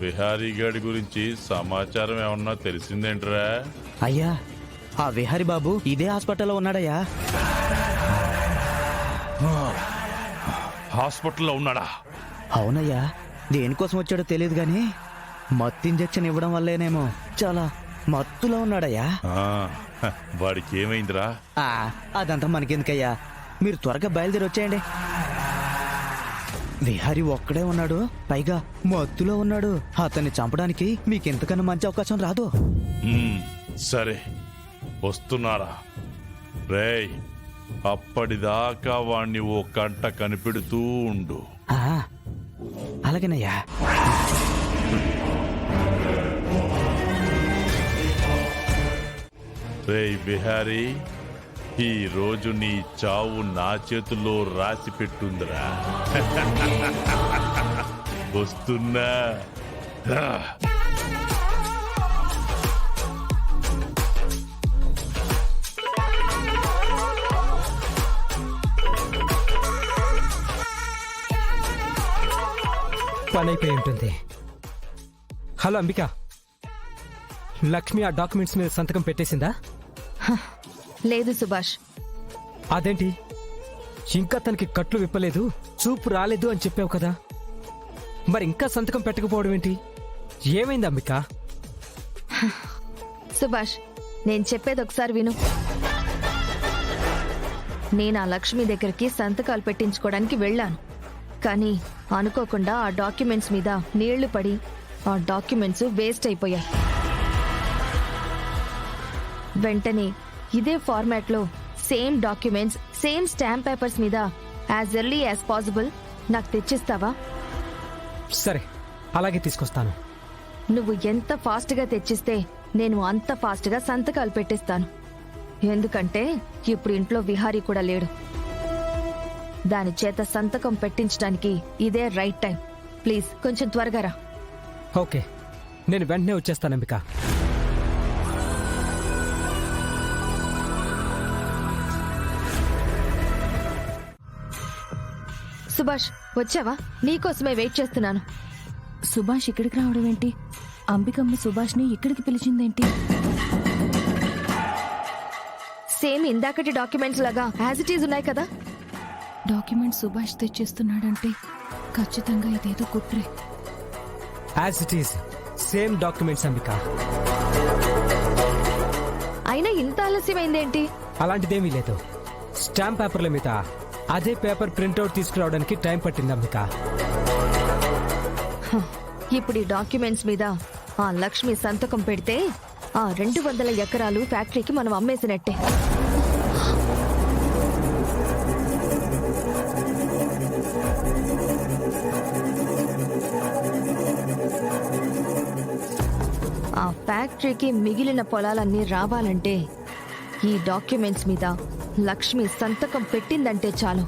విహారీ గాడి గురించి సమాచారం ఏమన్నా తెలిసిందేంట్రా? అయ్యా, ఆ విహారీ బాబు ఇదే హాస్పిటల్లో ఉన్నాడయ్యా. హాస్పిటల్లో ఉన్నాడా? అవునయ్యా, దేనికోసం వచ్చాడో తెలియదు గాని మత్తు ఇంజెక్షన్ ఇవ్వడం వల్లేనేమో చాలా మత్తులో ఉన్నాడయ్యా. వాడికి ఏమైందిరా? అదంతా మనకెందుకయ్యా, మీరు త్వరగా బయలుదేరి వచ్చేయండి. విహారీ ఒక్కడే ఉన్నాడు, పైగా మత్తులో ఉన్నాడు. అతన్ని చంపడానికి మీకెంతకన్నా మంచి అవకాశం రాదు. సరే, వస్తున్నారా? రేయ్, అప్పటిదాకా వాణ్ణి ఓ కంట కనిపెడుతూ ఉండు. అలాగేనయ్యా. రేయ్ బిహారీ, ఈ రోజు నీ చావు నా చేతుల్లో రాసి పెట్టుందిరా. వస్తున్నా. పని అయిపోయి ఉంటుంది. హలో అంబిక, లక్ష్మి ఆ డాక్యుమెంట్స్ మీద సంతకం పెట్టేసిందా? లేదు సుభాష్. అదేంటి, ఇంకా తనకి కట్లు విప్పలేదు, చూపు రాలేదు అని చెప్పావు కదా, మరి ఇంకా సంతకం పెట్టకపోవడం ఏంటి? ఏమైంది అంబిక? సుభాష్, నేను చెప్పేది ఒకసారి విను. నేను ఆ లక్ష్మి దగ్గరికి సంతకాలు పెట్టించుకోవడానికి వెళ్ళాను. కానీ అనుకోకుండా ఆ డాక్యుమెంట్స్ మీద నీళ్లు పడి ఆ డాక్యుమెంట్స్ వేస్ట్ అయిపోయాయి. వెంటనే ఇదే ఫార్మాట్ లో same documents, same stamp papers మీద యాజ్ ఎర్లీ యాజ్ పాసిబుల్ నాకు తెచ్చిస్తావా? సరే, అలాగే తీసుకొస్తాను. నువ్వు ఎంత ఫాస్ట్ గా తెచ్చిస్తే నేను అంత ఫాస్ట్ గా సంతకాలు పెట్టిస్తాను. ఎందుకంటే ఇప్పుడు ఇంట్లో విహారీ కూడా లేడు. దాని చేత సంతకం పెట్టించడానికి ఇదే రైట్ టైం. ప్లీజ్ కొంచెం త్వరగా రా. ఓకే, నేను వెంటనే వచ్చేస్తాను అంబిక. సుభాష్, వచ్చావా? నీకోసమే వెయిట్ చేస్తున్నాను. సుభాష్ ఇక్కడికి రావడం ఏంటి? అంబికమ్మ సుభాష్ ని ఇక్కడికి పిలిచిందేంటి? సేమ్ ఇందాకటి డాక్యుమెంట్స్ లాగా యాజ్ ఇట్ ఈజ్ ఉన్నాయి కదా. డాక్యుమెంట్ సుభాష్ తెచ్చిస్తున్నాడంటే ఖచ్చితంగా ఇదేదో కుట్రే. As it is same documents Ambika. అయినా ఇంత ఆలస్యమైందేంటి? అలాంటిదేమీ లేదు. స్టాంప్ పేపర్ల మీద అదే పేపర్ ప్రింట్అవుట్ తీసుకురావడానికి టైం పట్టింది అంబిక. ఇప్పుడు ఈ డాక్యుమెంట్స్ మీద ఆ లక్ష్మి సంతకం పెడితే ఆ 200 ఎకరాలు ఫ్యాక్టరీకి మనం అమ్మేసినట్టే. ఆ ఫ్యాక్టరీకి మిగిలిన పొలాలన్నీ రావాలంటే ఈ డాక్యుమెంట్స్ మీద లక్ష్మి సంతకం పెట్టిందంటే చాలు.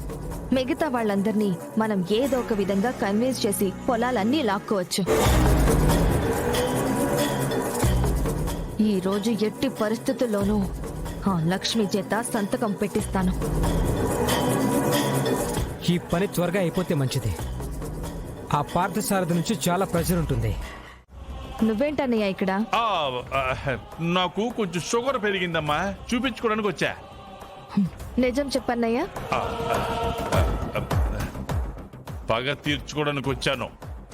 మిగతా వాళ్ళందరినీ మనం ఏదో ఒక విధంగా కన్విన్స్ చేసి పొలాలన్నీ లాక్కోవచ్చు. ఈ రోజు ఎట్టి పరిస్థితుల్లోనూ ఆ లక్ష్మి చేత సంతకం పెట్టిస్తాను. ఈ పని త్వరగా అయిపోతే మంచిది. ఆ పార్థసారథి నుంచి చాలా ప్రెషర్ ఉంటుంది. నువ్వేంటన్నయ్యా ఇక్కడ? నాకు కొంచెం షుగర్ పెరిగిందమ్మా, చూపించుకోవడానికి వచ్చా. నిజం చెప్పన్నయ్యా? పగ తీర్చుకోవడానికి వచ్చాను.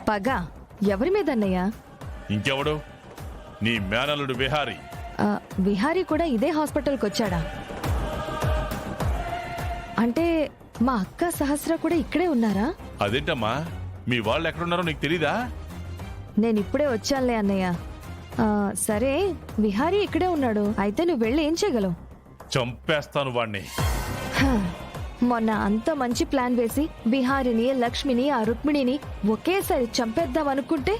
పగ? ఎవరి మీద అన్నయ్యా? ఇంకెవడు? నీ మేనలుడు విహారీ. విహారీ కూడా ఇదే హాస్పిటల్కి వచ్చాడా? అంటే మా అక్క సహస్ర కూడా ఇక్కడే ఉన్నారా? అదేంటమ్మా, మీ వాళ్ళు ఎక్కడున్నారో నీకు తెలీదా? నేను ఇప్పుడే వచ్చానులే అన్నయ్య. సరే, విహారీ ఇక్కడే ఉన్నాడు, అయితే నువ్వు వెళ్ళి ఏం చేయగలవు? చంపేస్తాను వాణ్ణి. మొన్న అంత మంచి ప్లాన్ వేసి విహారిని, లక్ష్మిని, ఆ రుక్మిణిని ఒకేసారి చంపేద్దాం అనుకుంటే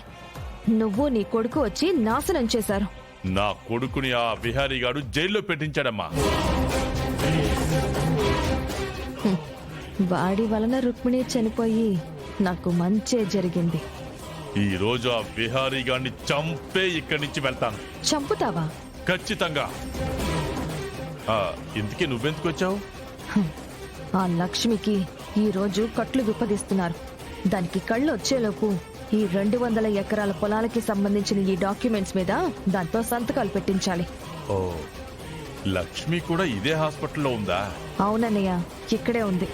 నువ్వు నీ కొడుకు వచ్చి నాశనం చేశారు. నా కొడుకుని ఆ విహారీ గాడు జైల్లో పెట్టించాడమ్మా. వాడి వలన రుక్మిణి చనిపోయి నాకు మంచే జరిగింది. ఈ రోజు ఆ విహారీ గాడిని చంపే ఇక్కడి నుంచి వెళ్తాను. చంపుతావా? ఖచ్చితంగా. ఇందుకే నువ్వెందుకు వచ్చావు? ఆ లక్ష్మికి ఈ రోజు కట్లు విప్పదీస్తున్నారు. దానికి కళ్ళు వచ్చేలోపు ఈ 200 ఎకరాల పొలాలకి సంబంధించిన ఈ డాక్యుమెంట్స్ మీద దాంతో సంతకాలు పెట్టించాలి. ఓ, లక్ష్మి కూడా ఇదే హాస్పిటల్లో ఉందా? అవునన్నయ్య, ఇక్కడే ఉంది.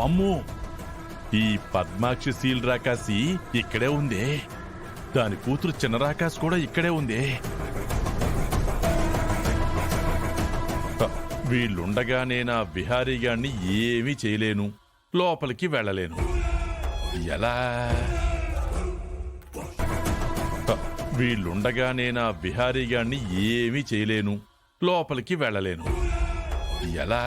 అమ్మో, ఈ పద్మాక్షి సీల్ రాకాసి ఇక్కడే ఉందే. దాని కూతురు చిన్న రాకాసి కూడా ఇక్కడే ఉందే. వీళ్ళుండగా నేను ఆ బిహారీ గాన్ని ఏమీ చేయలేను, లోపలికి వెళ్ళలేను. ఎలా? వీళ్ళుండగా నేను ఆ బిహారీ గాన్ని ఏమీ చేయలేను, లోపలికి వెళ్ళలేను. ఎలా?